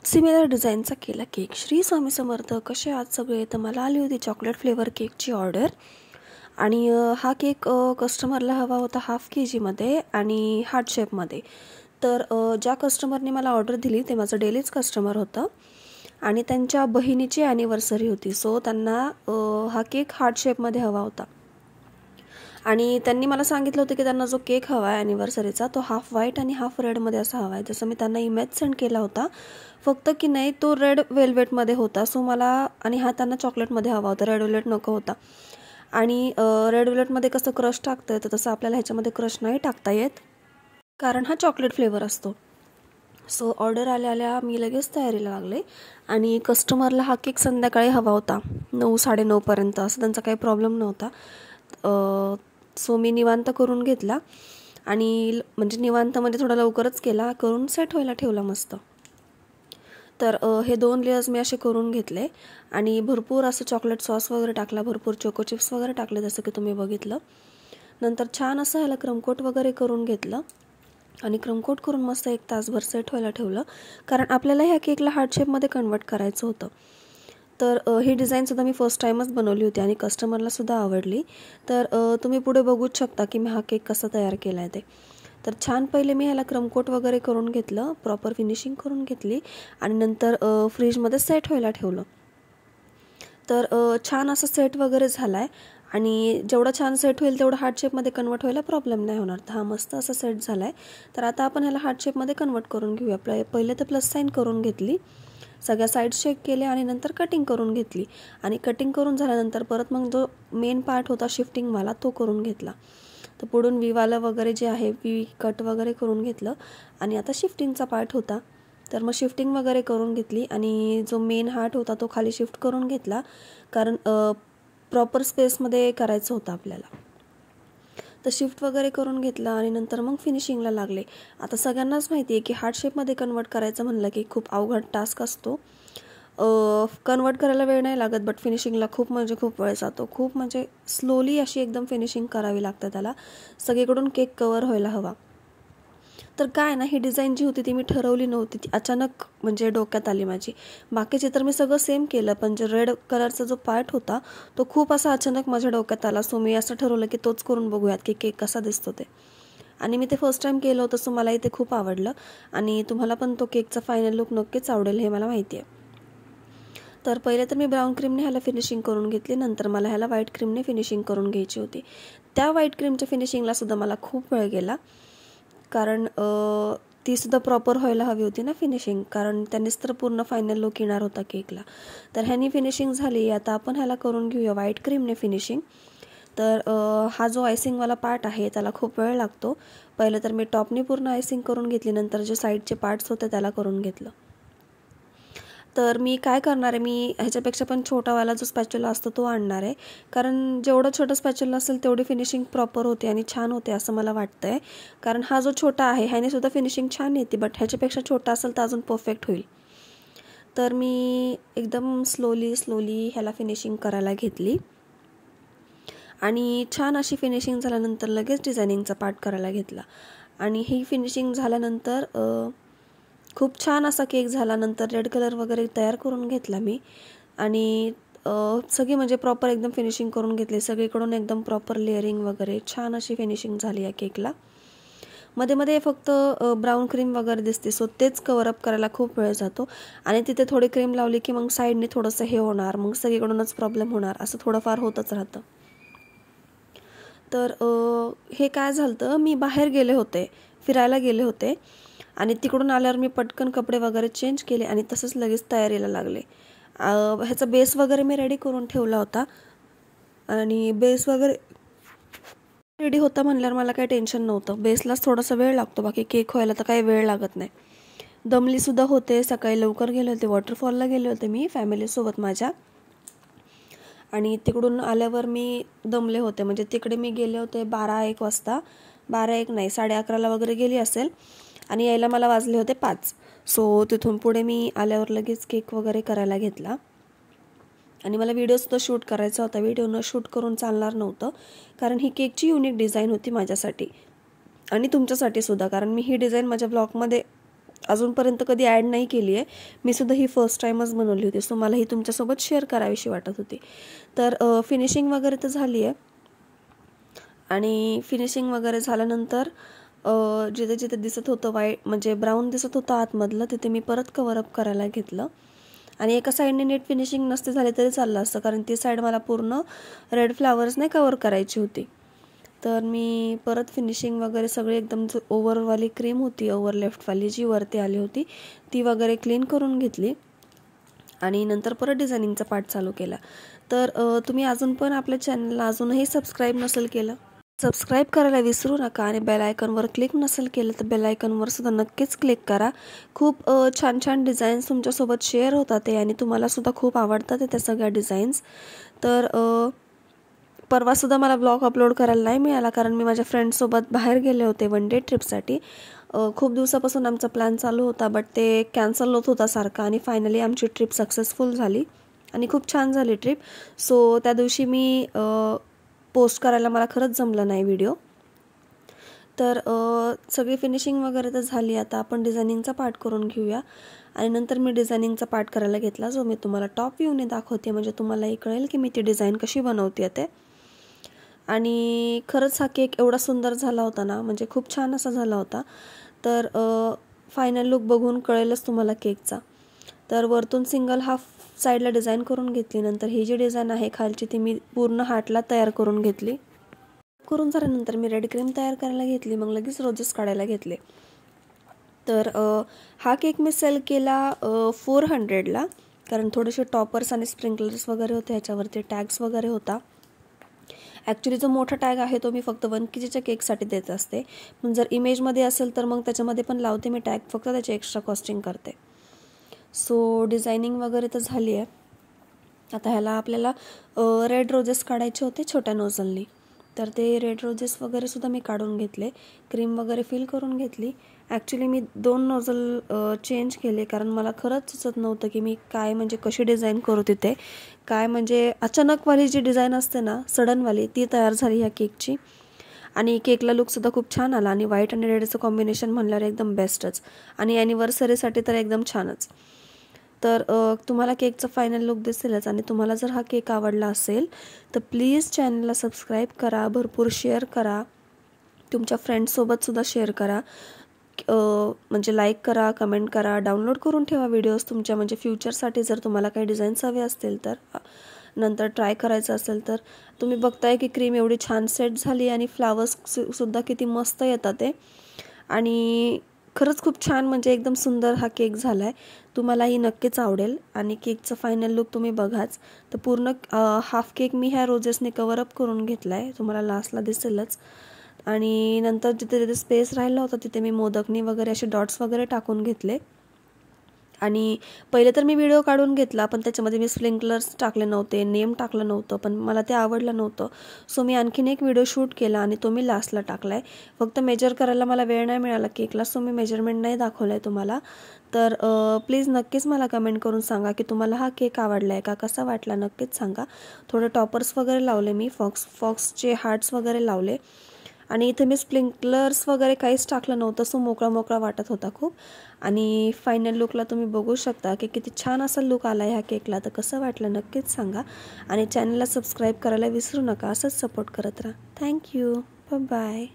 Similar डिझाईनचा केला cake. Shri Swami Samarth. कसे आहात सगळे? तर मला आली होती चॉकलेट फ्लेवर केकची ऑर्डर आणि हा केक कस्टमरला हवा होता हाफ KGमध्ये आणि हार्ट शेपमध्ये. तर ज्या कस्टमरने मला ऑर्डर दिली ते माझं डेलीच कस्टमर होतं आणि त्यांच्या बहिणीची ॲनिव्हर्सरी होती. सो त्यांना हा केक हार्ट शेपमध्ये हवा होता आणि त्यांनी मला सांगितलं होतं की त्यांना जो केक हवा आहे ॲनिव्हर्सरीचा तो हाफ व्हाईट आणि हाफ रेडमध्ये असा हवा आहे. जसं मी त्यांना इमेज सेंड केला होता, फक्त की नाही तो रेड वेल्वेटमध्ये होता. सो मला आणि हा त्यांना चॉकलेटमध्ये हवा होता, रेड वेल्वेट नको होता. आणि रेड वेल्वेटमध्ये कसं क्रश टाकता येतं तसं आपल्याला ह्याच्यामध्ये क्रश नाही टाकता येत कारण हा चॉकलेट फ्लेवर असतो. सो ऑर्डर आल्या मी लगेच तयारीला लागले आणि कस्टमरला हा केक संध्याकाळी हवा होता 9-9:30 असं त्यांचा काही प्रॉब्लेम नव्हता. सो मी निवांत करून घेतला आणि म्हणजे निवांत म्हणजे थोडा लवकरच केला, करून सेट व्हायला ठेवला मस्त. तर हे 2 लेयर्स मी असे करून घेतले आणि भरपूर असं चॉकलेट सॉस वगैरे टाकला, भरपूर चोको चिप्स वगैरे टाकले जसं की तुम्ही बघितलं. नंतर छान असं ह्याला क्रमकोट वगैरे करून घेतलं आणि क्रमकोट करून मस्त 1 तासभर सेट व्हायला ठेवलं कारण आपल्याला ह्या केकला हार्ट शेपमध्ये कन्वर्ट करायचं होतं. तर ही डिझाईनसुद्धा मी फर्स्ट टाईमच बनवली होती आणि कस्टमरलासुद्धा आवडली. तर तुम्ही पुढे बघूच शकता की मी हा केक कसा तयार केला आहे ते. तर छान पहिले मी ह्याला क्रमकोट वगैरे करून घेतलं, प्रॉपर फिनिशिंग करून घेतली आणि नंतर फ्रीजमध्ये सेट व्हायला ठेवलं. तर छान असं सेट वगैरे झाला आहे आणि जेवढा छान सेट होईल तेवढं हार्ट शेपमध्ये कन्वर्ट व्हायला प्रॉब्लेम नाही होणार. तर हा मस्त असा सेट झाला आहे. तर आता आपण ह्याला हार्ट शेपमध्ये कन्वर्ट करून घेऊया. पहिले तर प्लस साईन करून घेतली, सगळ्या साईड्स चेक केले आणि नंतर कटिंग करून घेतली आणि कटिंग करून झाल्यानंतर परत मग जो मेन पार्ट होता शिफ्टिंगवाला तो करून घेतला. तर पुढून व्हीवाला वगैरे जे आहे व्ही कट वगैरे करून घेतलं आणि आता शिफ्टिंगचा पार्ट होता तर मग शिफ्टिंग वगैरे करून घेतली आणि जो मेन हार्ट होता तो खाली शिफ्ट करून घेतला कारण प्रॉपर स्पेसमध्ये करायचं होतं आपल्याला. तर शिफ्ट वगैरे करून घेतला आणि नंतर मग फिनिशिंगला लागले. आता सगळ्यांनाच माहिती आहे की हार्ट शेपमध्ये कन्वर्ट करायचं म्हणलं की खूप अवघड टास्क असतो. कन्वर्ट करायला वेळ नाही लागत बट फिनिशिंगला खूप वेळ जातो. खूप म्हणजे स्लोली अशी एकदम फिनिशिंग करावी लागते त्याला, सगळीकडून केक कवर व्हायला हवा. तर काय ना, ही डिझाईन जी होती ती मी ठरवली नव्हती, ती अचानक म्हणजे डोक्यात आली माझी. बाकीचे तर मी सगळं सेम केलं पण जे रेड कलरचा जो पार्ट होता तो खूप असा अचानक माझ्या डोक्यात आला. सो मी असं ठरवलं की तोच करून बघूयात की केक कसा दिसतो ते. आणि मी ते फर्स्ट टाईम केलं होतं सो मलाही ते खूप आवडलं आणि तुम्हाला पण तो केकचा फायनल लुक नक्कीच आवडेल हे मला माहिती आहे. तर पहिले तर मी ब्राऊन क्रीमने ह्याला फिनिशिंग करून घेतली, नंतर मला ह्याला व्हाईट क्रीमने फिनिशिंग करून घ्यायची होती. त्या व्हाईट क्रीमच्या फिनिशिंगला सुद्धा मला खूप वेळ गेला कारण तीसुद्धा प्रॉपर व्हायला हवी होती ना फिनिशिंग, कारण त्यांनीच तर पूर्ण फायनल लुक येणार होता केकला. तर ह्यानी फिनिशिंग झाली. आता आपण ह्याला करून घेऊया व्हाईट क्रीमने फिनिशिंग. तर हा जो आयसिंगवाला पार्ट आहे त्याला खूप वेळ लागतो. पहिलं तर मी टॉपनी पूर्ण आयसिंग करून घेतली, नंतर जे साईडचे पार्ट्स होते त्याला करून घेतलं. तर मी काय करणार आहे, मी ह्याच्यापेक्षा पण छोटावाला जो स्पॅच्युला असतो तो आणणार आहे कारण जेवढं छोटं स्पॅच्युला असेल तेवढी फिनिशिंग प्रॉपर होते आणि छान होते असं मला वाटतं आहे. कारण हा जो छोटा आहे ह्याने सुद्धा फिनिशिंग छान येते बट ह्याच्यापेक्षा छोटा असेल तर अजून परफेक्ट होईल. तर मी एकदम स्लोली ह्याला फिनिशिंग करायला घेतली आणि छान अशी फिनिशिंग झाल्यानंतर लगेच डिझायनिंगचा पार्ट करायला घेतला आणि ही फिनिशिंग झाल्यानंतर खूप छान असा केक झाला. नंतर रेड कलर वगैरे तयार करून घेतला मी आणि सगळी म्हणजे प्रॉपर एकदम फिनिशिंग करून घेतली, सगळीकडून एकदम प्रॉपर लेअरिंग वगैरे छान अशी फिनिशिंग झाली या केकला. मध्ये फक्त ब्राऊन क्रीम वगैरे दिसते सो तेच कवरअप करायला खूप वेळ जातो आणि तिथे थोडी क्रीम लावली की मग साईडने थोडंसं हे होणार, मग सगळीकडूनच प्रॉब्लेम होणार, असं थोडंफार होतच राहतं. तर हे काय झालं, मी बाहेर गेले होते, फिरायला गेले होते आणि तिकडून आल्यावर मी पटकन कपडे वगैरे चेंज केले आणि तसंच लगेच तयारीला लागले. ह्याचा बेस वगैरे मी रेडी करून ठेवला होता आणि बेस वगैरे रेडी होता म्हणल्यावर मला काही टेन्शन नव्हतं. बेसलाच थोडासा वेळ लागतो, बाकी केक व्हायला तर काही वेळ लागत नाही. दमलीसुद्धा होते, सकाळी लवकर गेले होते, वॉटरफॉलला गेले होते मी फॅमिलीसोबत माझ्या आणि तिकडून आल्यावर मी दमले होते. म्हणजे तिकडे मी गेले होते 12-1 वाजता, 12-1 नाही 11:30 वगैरे गेली असेल आणि यायला मला वाजले होते 5. सो तिथून पुढे मी आल्यावर लगेच केक वगैरे करायला घेतला आणि मला व्हिडिओसुद्धा शूट करायचा होता. व्हिडिओ न शूट करून चालणार नव्हतं कारण ही केकची युनिक डिझाईन होती माझ्यासाठी आणि तुमच्यासाठी सुद्धा, कारण मी ही डिझाईन माझ्या ब्लॉगमध्ये अजूनपर्यंत कधी ॲड नाही केली आहे. मी सुद्धा ही फर्स्ट टाईमच बनवली होती. सो मला ही तुमच्यासोबत शेअर करावीशी वाटत होती. तर फिनिशिंग वगैरे तर झाली आहे आणि फिनिशिंग वगैरे झाल्यानंतर जिथे जिथे दिसत होतं व्हाईट म्हणजे ब्राऊन दिसत होतं आतमधलं तिथे मी परत कवरअप करायला घेतलं. आणि एका साईडने नीट फिनिशिंग नसते झाली तरी चाललं असतं, कारण ती साईड मला पूर्ण रेड फ्लावर्सने कवर करायची होती. तर मी परत फिनिशिंग वगैरे सगळी एकदम जो ओव्हरवाली क्रीम होती, ओव्हर लेफ्टवाली जी वरती आली होती ती वगैरे क्लीन करून घेतली आणि नंतर परत डिझायनिंगचा पार्ट चालू केला. तर तुम्ही अजून पण आपल्या चॅनलला अजूनही सबस्क्राईब नसेल केलं, सबस्क्राईब करायला विसरू नका आणि बेल आयकॉनवर क्लिक नसेल केलं तर बेल आयकॉनवर सुद्धा नक्कीच क्लिक करा. खूप छान छान डिझाईन्स तुमच्यासोबत शेअर होतात ते आणि तुम्हालासुद्धा खूप आवडतात त्या सगळ्या डिझाईन्स. तर परवासुद्धा मला ब्लॉग अपलोड करायला नाही मिळाला, कारण मी माझ्या फ्रेंड्ससोबत बाहेर गेले होते वन डे ट्रिपसाठी. खूप दिवसापासून आमचा प्लॅन चालू होता, बट ते कॅन्सल होत होता सारखा आणि फायनली आमची ट्रिप सक्सेसफुल झाली आणि खूप छान झाली ट्रिप. सो त्या दिवशी मी पोस्ट करायला मला खरंच जमलं नाही व्हिडिओ. तर सगळी फिनिशिंग वगैरे तर झाली. आता आपण डिझायनिंगचा पार्ट करून घेऊया आणि नंतर मी डिझायनिंगचा पार्ट करायला घेतला, जो मी तुम्हाला टॉप व्ह्यूने दाखवते, म्हणजे तुम्हालाही कळेल की मी ती डिझाईन कशी बनवते ते. आणि खरंच हा केक एवढा सुंदर झाला होता ना, म्हणजे खूप छान असा झाला होता. तर फायनल लुक बघून कळेलच तुम्हाला केकचा. तर वरतून सिंगल हाफ साईडला डिझाईन करून घेतली. नंतर ही जी डिझाईन आहे खालची ती मी पूर्ण हार्टला तयार करून घेतली. करून झाल्यानंतर मी रेड क्रीम तयार करायला घेतली, मग लगेच रोजेस काढायला घेतले. तर हा केक मी सेल केला 400ला, कारण थोडेसे टॉपर्स आणि स्प्रिंकलर्स वगैरे होते, ह्याच्यावरती टॅग्स वगैरे होता. ॲक्च्युली जो मोठा टॅग आहे तो मी फक्त 1 kgच्या केकसाठी देत असते, पण जर इमेजमध्ये असेल तर मग त्याच्यामध्ये पण लावते मी टॅग, फक्त त्याची एक्स्ट्रा कॉस्टिंग करते. सो डिझायनिंग वगैरे तर झाली आहे. आता ह्याला आपल्याला रेड रोजेस काढायचे होते छोट्या नोझलनी, तर ते रेड रोजेस वगैरे सुद्धा मी काढून घेतले, क्रीम वगैरे फिल करून घेतली. ॲक्च्युली मी 2 नोझल चेंज केले, कारण मला खरंच सुचत नव्हतं की मी काय म्हणजे कशी डिझाईन करू तिथे. काय म्हणजे अचानकवाली जी डिझाईन असते ना, सडनवाली, ती तयार झाली ह्या केकची. आणि केकला लुकसुद्धा खूप छान आला आणि व्हाईट आणि रेडचं कॉम्बिनेशन म्हणल्यावर एकदम बेस्टच आणि ॲनिव्हर्सरीसाठी तर एकदम छानच. तर तुम्हाला केकचा फायनल लुक दिसेलच. आणि तुम्हाला जर हा केक आवडला असेल तर प्लीज चॅनलला सबस्क्राईब करा, भरपूर शेअर करा, तुमच्या फ्रेंड्ससोबतसुद्धा शेअर करा, म्हणजे लाईक करा, कमेंट करा, डाउनलोड करून ठेवा व्हिडिओज तुमच्या, म्हणजे फ्युचरसाठी जर तुम्हाला काही डिझाईन्स हवे असतील तर, नंतर ट्राय करायचं असेल तर. तुम्ही बघताय की क्रीम एवढी छान सेट झाली आणि फ्लावर्ससुद्धा किती मस्त येतात ते, आणि खरंच खूप छान म्हणजे एकदम सुंदर हा केक झाला आहे. तुम्हालाही नक्कीच आवडेल आणि केकचं फायनल लुक तुम्ही बघाच. तर पूर्ण हाफ केक मी ह्या रोजेसने कवरअप करून घेतला आहे, तुम्हाला लास्टला दिसेलच. आणि नंतर जिथे जिथे स्पेस राहिला होता तिथे मी मोदकनी वगैरे असे डॉट्स वगैरे टाकून घेतले. आणि पहिले तर मी व्हिडिओ काढून घेतला, पण त्याच्यामध्ये मी स्प्रिंकलर्स टाकले नव्हते, नेम टाकलं नव्हतं, पण मला ते आवडलं नव्हतं. सो मी आणखीन एक व्हिडिओ शूट केला आणि तो मी लास्टला टाकला आहे. फक्त मेजर करायला मला वेळ नाही मिळाला केकला, सो मी मेजरमेंट नाही दाखवलं आहे तुम्हाला. तर प्लीज नक्कीच मला कमेंट करून सांगा की तुम्हाला हा केक आवडला आहे का, कसा वाटला नक्कीच सांगा. थोडे टॉपर्स वगैरे लावले मी, फॉक्सचे हार्ट्स वगैरे लावले आणि इथे मी स्प्रिंकलर्स वगैरे काहीच टाकलं नव्हतं, सो मोकळा मोकळा वाटत होता खूप. आणि फायनल लुकला तुम्ही बघू शकता की किती छान असा लुक आला ह्या केकला. तर कसं वाटलं नक्कीच सांगा आणि चॅनलला सबस्क्राईब करायला विसरू नका. असंच सपोर्ट करत राहा. Thank you, bye.